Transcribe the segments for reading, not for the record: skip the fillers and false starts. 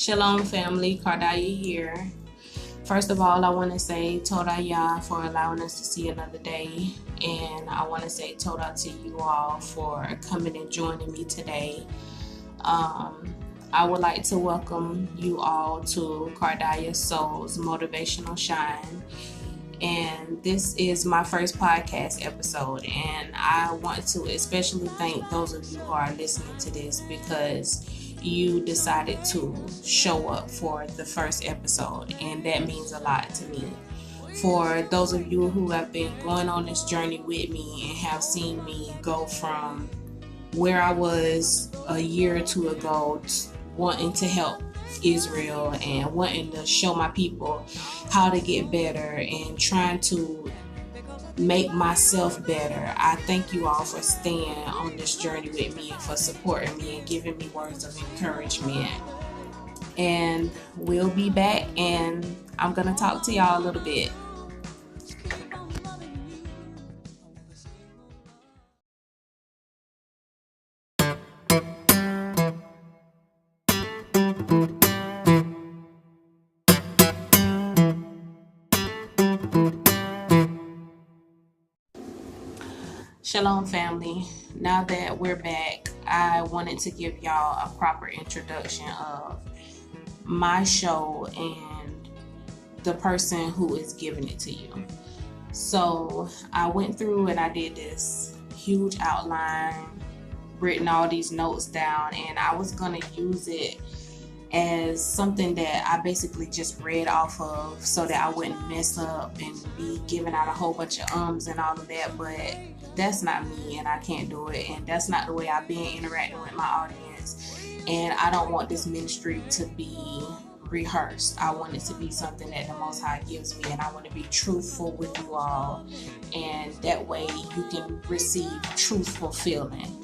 Shalawam Family, KARDAYAH here. First of all, I want to say Toda Yah for allowing us to see another day. And I want to say Toda to you all for coming and joining me today. I would like to welcome you all to KARDAYAH'S Soul's Motivational Shine. And this is my first podcast episode. And I want to especially thank those of you who are listening to this because you decided to show up for the first episode, and that means a lot to me. For those of you who have been going on this journey with me and have seen me go from where I was a year or two ago, wanting to help Israel and wanting to show my people how to get better and trying to make myself better, I thank you all for staying on this journey with me and for supporting me and giving me words of encouragement. And we'll be back, and I'm going to talk to y'all a little bit. Shalom family, now that we're back, I wanted to give y'all a proper introduction of my show and the person who is giving it to you. So I went through and I did this huge outline, written all these notes down, and I was going to use it as something that I basically just read off of so that I wouldn't mess up and be giving out a whole bunch of ums and all of that, but that's not me and I can't do it, and that's not the way I've been interacting with my audience, and I don't want this ministry to be rehearsed. I want it to be something that the Most High gives me, and I want to be truthful with you all, and that way you can receive truthful feeling.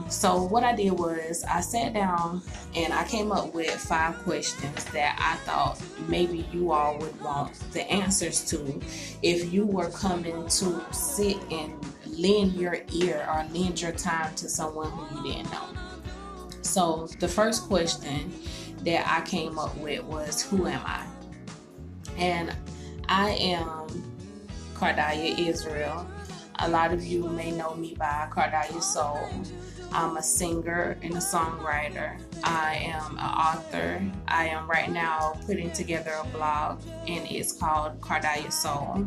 So what I did was I sat down and I came up with 5 questions that I thought maybe you all would want the answers to if you were coming to sit and lend your ear or lend your time to someone who you didn't know. So the first question that I came up with was, who am I? And I am KARDAYAH Israel. A lot of you may know me by KARDAYAH'S Soul. I'm a singer and a songwriter. I am an author. I am right now putting together a blog, and it's called KARDAYAH'S Soul.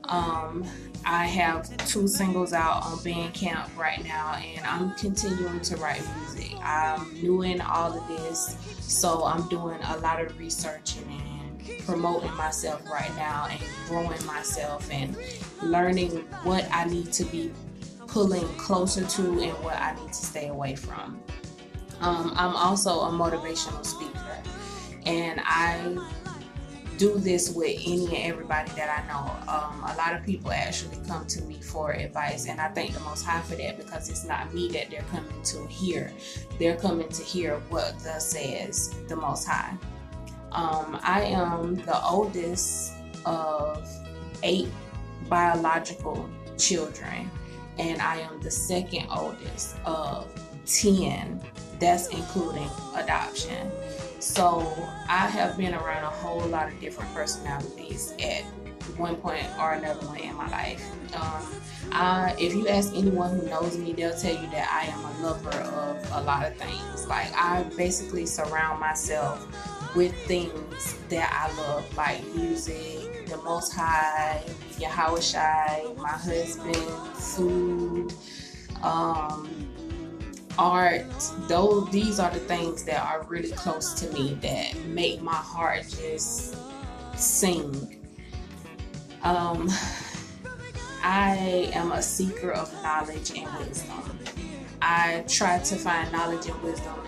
I have 2 singles out on Bandcamp right now, and I'm continuing to write music. I'm new in all of this, so I'm doing a lot of researching and promoting myself right now and growing myself and learning what I need to be pulling closer to and what I need to stay away from. I'm also a motivational speaker, and I do this with any and everybody that I know. A lot of people actually come to me for advice, and I thank the Most High for that, because it's not me that they're coming to hear. They're coming to hear what thus says the Most High. I am the oldest of 8 biological children, and I am the second oldest of 10. That's including adoption. So I have been around a whole lot of different personalities at one point or another one in my life. If you ask anyone who knows me, they'll tell you that I am a lover of a lot of things. Like, I basically surround myself with things that I love, like music, the Most High, Yahweh Shai, my husband, food, art. These are the things that are really close to me that make my heart just sing. I am a seeker of knowledge and wisdom. I try to find knowledge and wisdom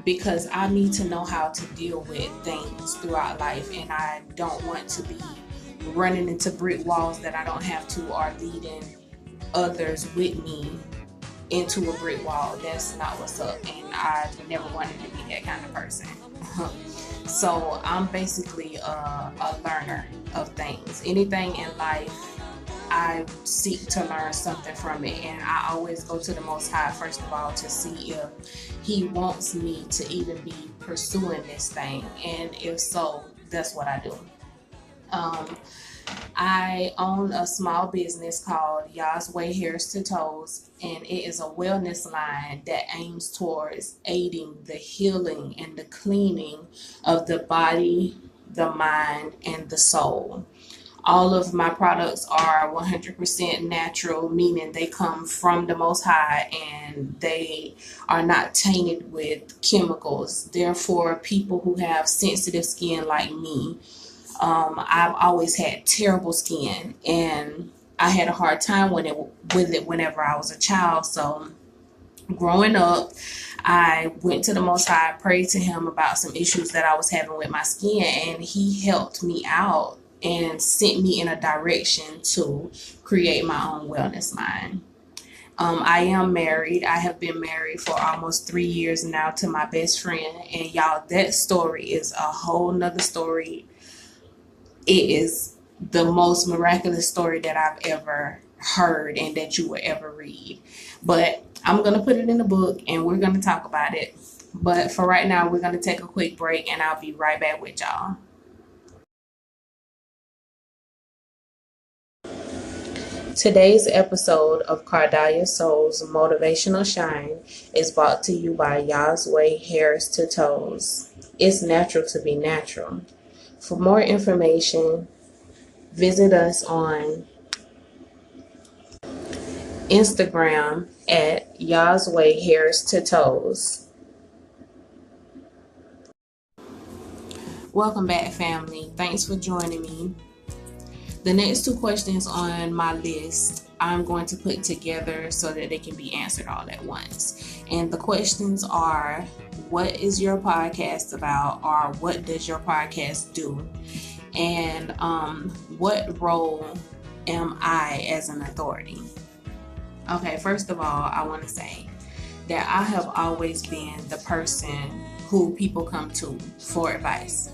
because I need to know how to deal with things throughout life, and I don't want to be running into brick walls that I don't have to, or leading others with me into a brick wall. That's not what's up, and I never wanted to be that kind of person. So I'm basically a learner of things. Anything in life I seek to learn something from it, and I always go to the Most High first of all to see if He wants me to even be pursuing this thing, and if so, that's what I do. I own a small business called Yah's Hairs to Toes, and it is a wellness line that aims towards aiding the healing and the cleaning of the body, the mind, and the soul. All of my products are 100% natural, meaning they come from the Most High and they are not tainted with chemicals. Therefore, people who have sensitive skin like me, I've always had terrible skin, and I had a hard time with it whenever I was a child. So growing up, I went to the Most High, prayed to Him about some issues that I was having with my skin, and He helped me out and sent me in a direction to create my own wellness line. I am married. I have been married for almost 3 years now to my best friend, and y'all, that story is a whole nother story. It is the most miraculous story that I've ever heard and that you will ever read. But I'm going to put it in the book and we're going to talk about it. But for right now, we're going to take a quick break and I'll be right back with y'all. Today's episode of KARDAYAH'S Motivational Shine is brought to you by Yah's Hairs to Toes. It's natural to be natural. For more information, visit us on Instagram at Yah's Hairs to Toes. Welcome back, family. Thanks for joining me. The next two questions on my list I'm going to put together so that they can be answered all at once. And the questions are, what is your podcast about, or what does your podcast do? And what role am I as an authority? Okay, first of all, I want to say that I have always been the person who people come to for advice.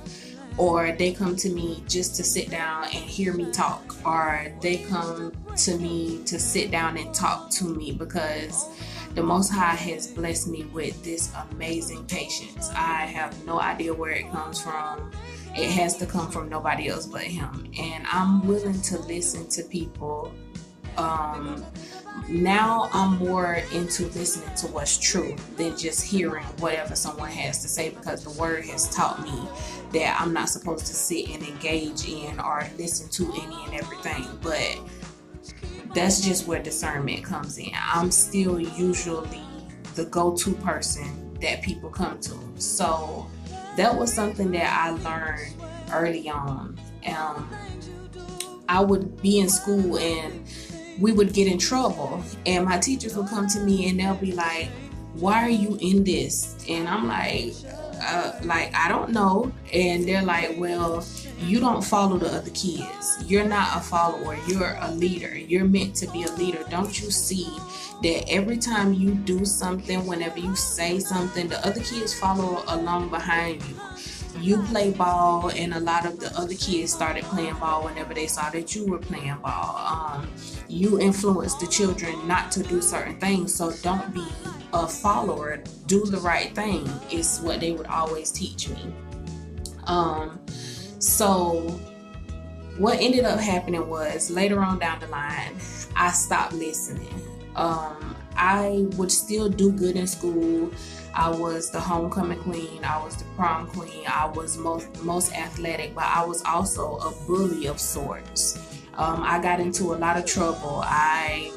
Or they come to me just to sit down and hear me talk, or they come to me to sit down and talk to me because the Most High has blessed me with this amazing patience. I have no idea where it comes from. It has to come from nobody else but Him. And I'm willing to listen to people. Now I'm more into listening to what's true than just hearing whatever someone has to say, because the word has taught me that I'm not supposed to sit and engage in or listen to any and everything. But that's just where discernment comes in. I'm still usually the go-to person that people come to. So that was something that I learned early on. I would be in school and we would get in trouble, and my teachers would come to me and they'll be like, why are you in this? And I'm like, I don't know. And they're like, well, you don't follow the other kids. You're not a follower. You're a leader. You're meant to be a leader. Don't you see that every time you do something, whenever you say something, the other kids follow along behind you? You play ball, and a lot of the other kids started playing ball whenever they saw that you were playing ball. You influence the children not to do certain things, so don't be a follower. Do the right thing is what they would always teach me. So what ended up happening was later on down the line, I stopped listening. I would still do good in school. I was the homecoming queen. I was the prom queen. I was most athletic, but I was also a bully of sorts. I got into a lot of trouble. I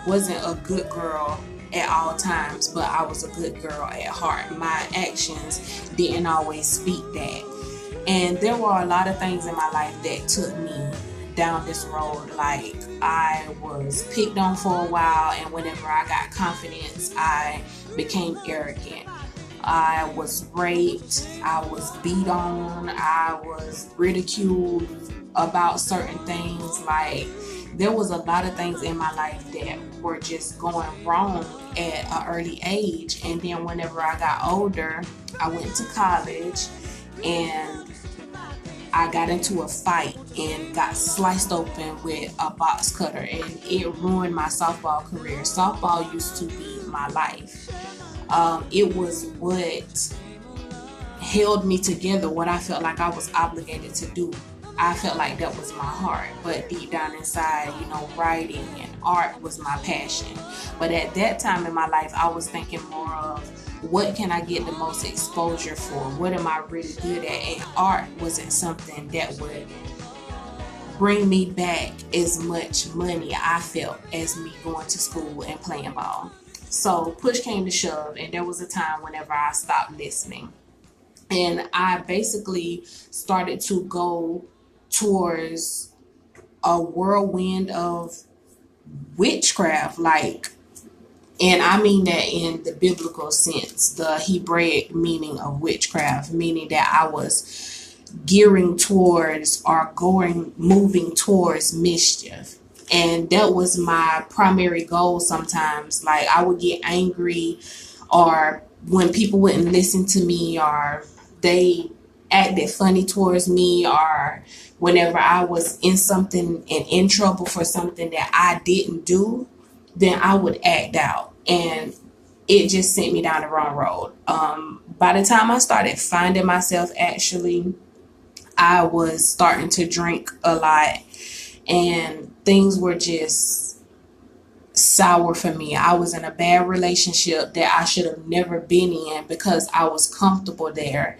wasn't a good girl at all times, but I was a good girl at heart. My actions didn't always speak that. And there were a lot of things in my life that took me down this road. Like, I was picked on for a while, and whenever I got confidence, I became arrogant. I was raped, I was beat on, I was ridiculed about certain things. Like, there was a lot of things in my life that were just going wrong at an early age. And then whenever I got older, I went to college and I got into a fight and got sliced open with a box cutter, and it ruined my softball career. Softball used to be my life. It was what held me together, what I felt like I was obligated to do. I felt like that was my heart, but deep down inside, writing and art was my passion. But at that time in my life, I was thinking more of, what can I get the most exposure for? What am I really good at? And art wasn't something that would bring me back as much money, I felt, as me going to school and playing ball. So push came to shove, and there was a time whenever I stopped listening. And I basically started to go towards a whirlwind of witchcraft, and I mean that in the biblical sense, the Hebraic meaning of witchcraft, meaning that I was gearing towards or moving towards mischief. And that was my primary goal sometimes. Like, I would get angry, or when people wouldn't listen to me, or they acted funny towards me, or whenever I was in something and in trouble for something that I didn't do, then I would act out, and it just sent me down the wrong road. By the time I started finding myself, actually, I was starting to drink a lot, and things were just sour for me. I was in a bad relationship that I should have never been in because I was comfortable there.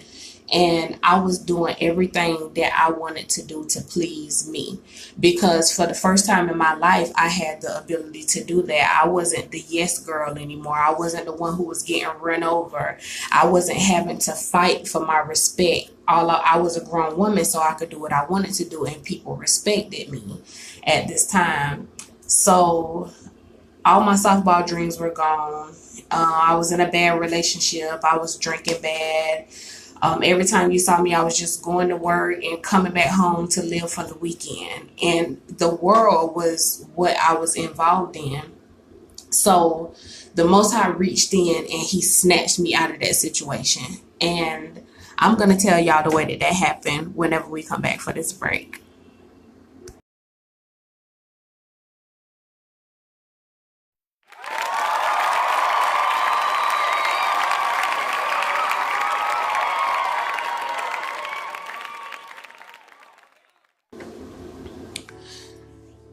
And I was doing everything that I wanted to do to please me, because for the first time in my life, I had the ability to do that. I wasn't the yes girl anymore. I wasn't the one who was getting run over. I wasn't having to fight for my respect. I was a grown woman, so I could do what I wanted to do, and people respected me at this time. So all my softball dreams were gone. I was in a bad relationship. I was drinking bad. Every time you saw me, I was just going to work and coming back home to live for the weekend. And the world was what I was involved in. So the Most High reached in and he snatched me out of that situation. And I'm going to tell y'all the way that happened whenever we come back for this break.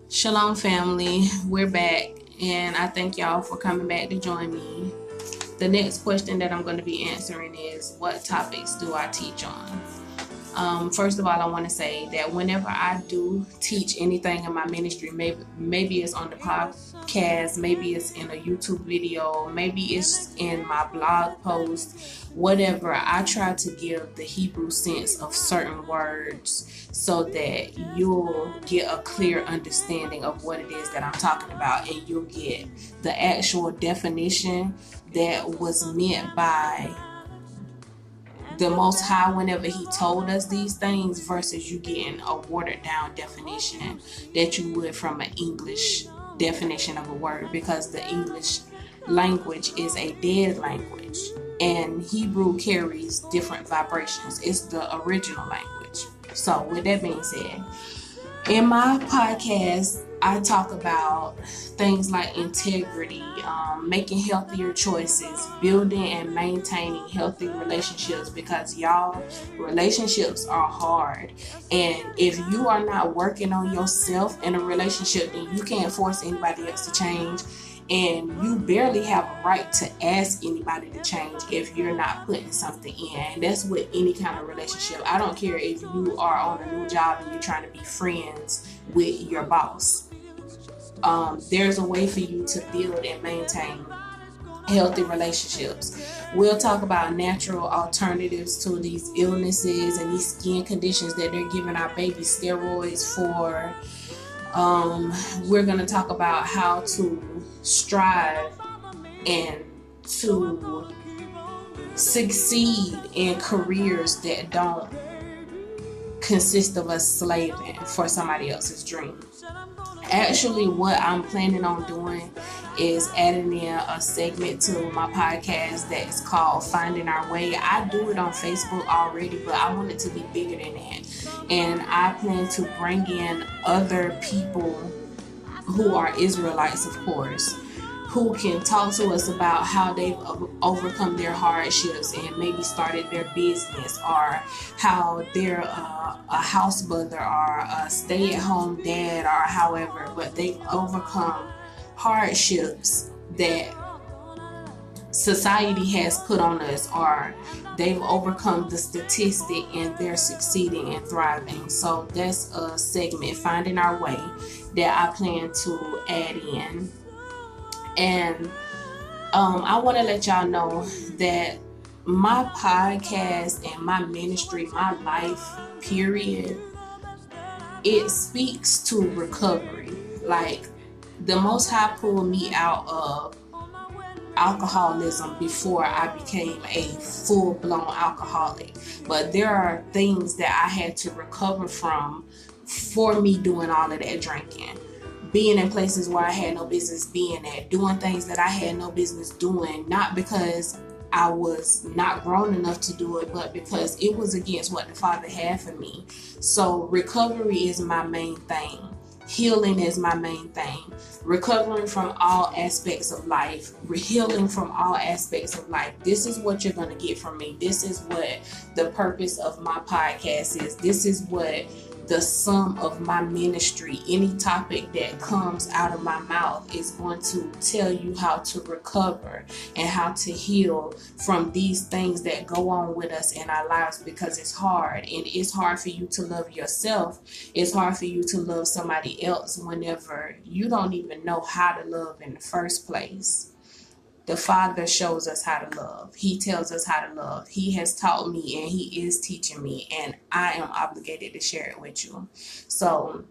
Shalom family, we're back, and I thank y'all for coming back to join me. The next question that I'm going to be answering is, what topics do I teach on? First of all, I want to say that whenever I do teach anything in my ministry, maybe it's on the podcast, maybe it's in a YouTube video, maybe it's in my blog post, whatever, I try to give the Hebrew sense of certain words so that you'll get a clear understanding of what it is that I'm talking about, and you'll get the actual definition that was meant by the Most High whenever he told us these things, versus you getting a watered down definition that you would from an English definition of a word, because the English language is a dead language and Hebrew carries different vibrations. It's the original language. So with that being said, in my podcast, I talk about things like integrity, making healthier choices, building and maintaining healthy relationships, because y'all, relationships are hard. And if you are not working on yourself in a relationship, then you can't force anybody else to change. And you barely have a right to ask anybody to change if you're not putting something in. And that's with any kind of relationship. I don't care if you are on a new job and you're trying to be friends with your boss. There's a way for you to build and maintain healthy relationships. We'll talk about natural alternatives to these illnesses and these skin conditions that they're giving our babies steroids for. We're going to talk about how to strive and to succeed in careers that don't consist of us slaving for somebody else's dream. Actually, what I'm planning on doing is adding in a segment to my podcast that is called Finding Our Way. I do it on Facebook already, but I want it to be bigger than that. And I plan to bring in other people who are Israelites, of course, who can talk to us about how they've overcome their hardships and maybe started their business, or how they're a house mother or a stay-at-home dad, or however, but they've overcome hardships that society has put on us, or they've overcome the statistic and they're succeeding and thriving. So that's a segment, Finding Our Way, that I plan to add in. And I want to let y'all know that my podcast and my ministry, my life, period, it speaks to recovery. Like, the Most High pulled me out of alcoholism before I became a full-blown alcoholic. But there are things that I had to recover from for me doing all of that drinking. Being in places where I had no business being at, doing things that I had no business doing, not because I was not grown enough to do it, but because it was against what the Father had for me. So recovery is my main thing. Healing is my main thing. Recovering from all aspects of life, healing from all aspects of life. This is what you're going to get from me. This is what the purpose of my podcast is. This is what the sum of my ministry, any topic that comes out of my mouth, is going to tell you how to recover and how to heal from these things that go on with us in our lives, because it's hard. And it's hard for you to love yourself. It's hard for you to love somebody else whenever you don't even know how to love in the first place. The Father shows us how to love. He tells us how to love. He has taught me and He is teaching me, and I am obligated to share it with you. So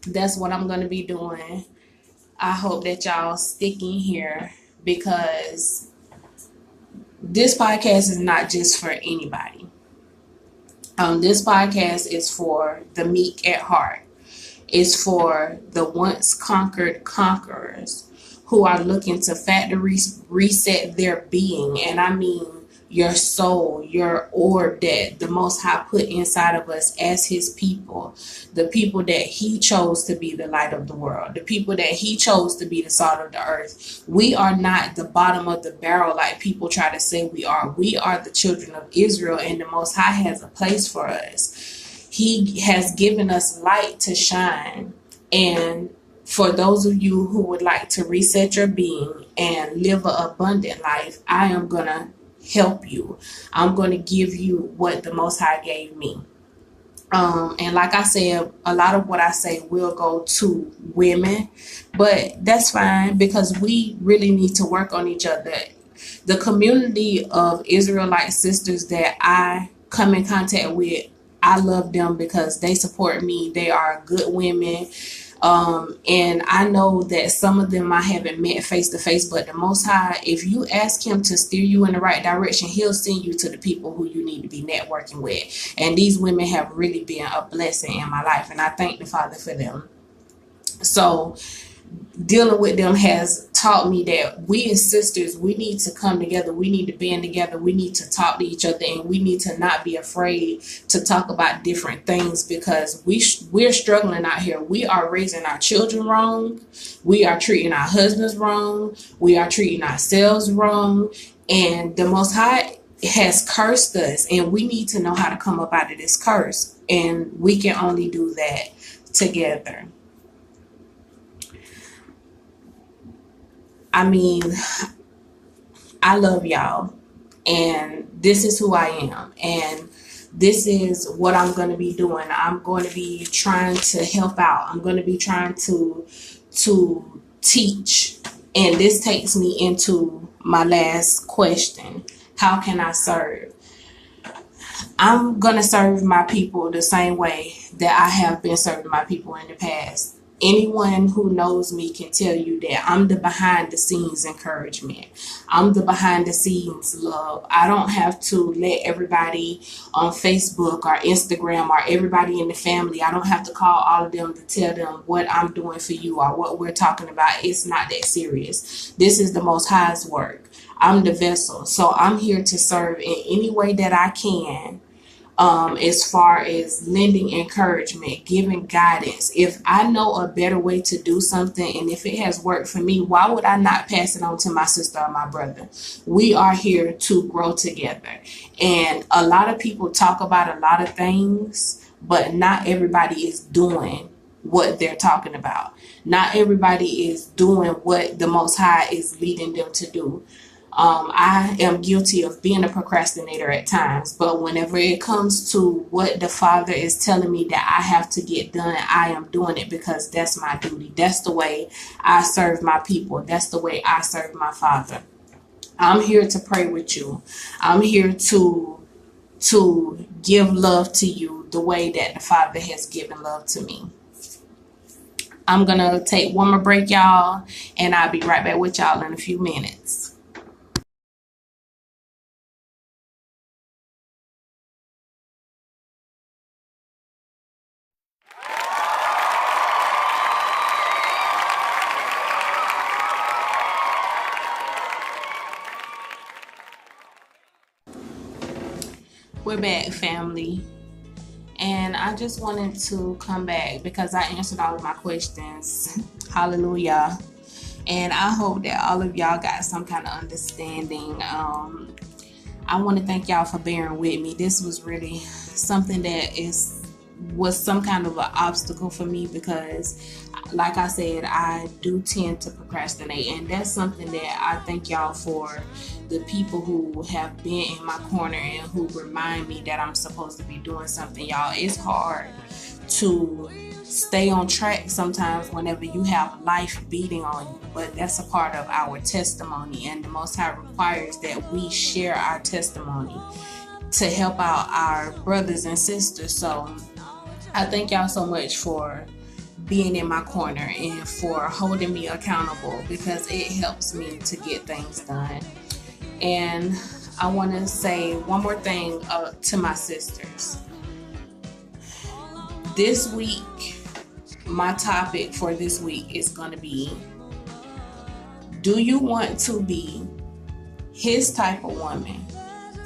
that's what I'm going to be doing. I hope that y'all stick in here, because this podcast is not just for anybody. This podcast is for the meek at heart. It's for the once conquered conquerors who are looking to factory reset their being. And I mean your soul, your orb that the Most High put inside of us as His people. The people that He chose to be the light of the world. The people that He chose to be the salt of the earth. We are not the bottom of the barrel like people try to say we are. We are the children of Israel, and the Most High has a place for us. He has given us light to shine. And for those of you who would like to reset your being and live an abundant life, I am going to help you. I'm going to give you what the Most High gave me. And like I said, a lot of what I say will go to women, but that's fine, because we really need to work on each other. The community of Israelite sisters that I come in contact with, I love them because they support me. They are good women. And I know that some of them I haven't met face to face, but the Most High, if you ask Him to steer you in the right direction, He'll send you to the people who you need to be networking with. And these women have really been a blessing in my life, and I thank the Father for them. So dealing with them has taught me that we as sisters, we need to come together. We need to band together. We need to talk to each other, and we need to not be afraid to talk about different things, because we're struggling out here. We are raising our children wrong. We are treating our husbands wrong. We are treating ourselves wrong. And the Most High has cursed us, and we need to know how to come up out of this curse. And we can only do that together. I mean, I love y'all, and this is who I am, and this is what I'm going to be doing. I'm going to be trying to help out. I'm going to be trying to teach, and this takes me into my last question. How can I serve? I'm going to serve my people the same way that I have been serving my people in the past. Anyone who knows me can tell you that I'm the behind the scenes encouragement. I'm the behind the scenes love. I don't have to let everybody on Facebook or Instagram or everybody in the family, I don't have to call all of them to tell them what I'm doing for you or what we're talking about. It's not that serious. This is the Most High's work. I'm the vessel. So I'm here to serve in any way that I can. As far as lending encouragement, giving guidance. If I know a better way to do something and if it has worked for me, why would I not pass it on to my sister or my brother? We are here to grow together. And a lot of people talk about a lot of things, but not everybody is doing what they're talking about. Not everybody is doing what the Most High is leading them to do. I am guilty of being a procrastinator at times, but whenever it comes to what the Father is telling me that I have to get done, I am doing it because that's my duty. That's the way I serve my people. That's the way I serve my Father. I'm here to pray with you. I'm here to give love to you the way that the Father has given love to me. I'm going to take one more break, y'all, and I'll be right back with y'all in a few minutes. We're back, family. And I just wanted to come back because I answered all of my questions. Hallelujah. And I hope that all of y'all got some kind of understanding. I want to thank y'all for bearing with me. This was really something that was some kind of an obstacle for me because, like I said, I do tend to procrastinate, and that's something that I thank y'all for, the people who have been in my corner and who remind me that I'm supposed to be doing something. Y'all, it's hard to stay on track sometimes whenever you have life beating on you, but that's a part of our testimony, and the Most High requires that we share our testimony to help out our brothers and sisters. So I thank y'all so much for being in my corner and for holding me accountable because it helps me to get things done. And I want to say one more thing to my sisters. This week, my topic for this week is going to be, do you want to be his type of woman,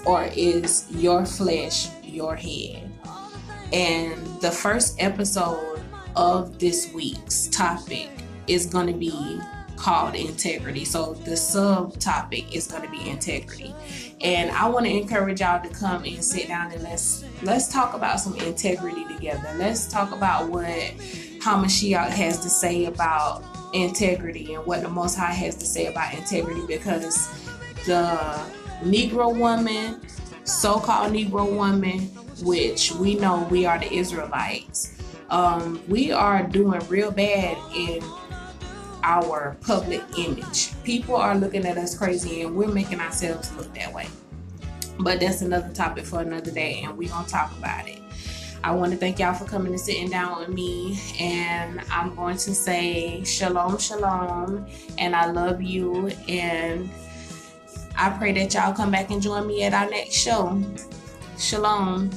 or is your flesh your head? And the first episode of this week's topic is going to be called integrity. So the subtopic is going to be integrity. And I want to encourage y'all to come and sit down and let's talk about some integrity together. Let's talk about what Hamashiach has to say about integrity and what the Most High has to say about integrity, because the Negro woman, so-called Negro woman, which we know we are the Israelites, we are doing real bad in our public image. People are looking at us crazy and we're making ourselves look that way. But that's another topic for another day, and we're gonna talk about it. I want to thank y'all for coming and sitting down with me, and I'm going to say shalom, shalom, and I love you, and I pray that y'all come back and join me at our next show. Shalom.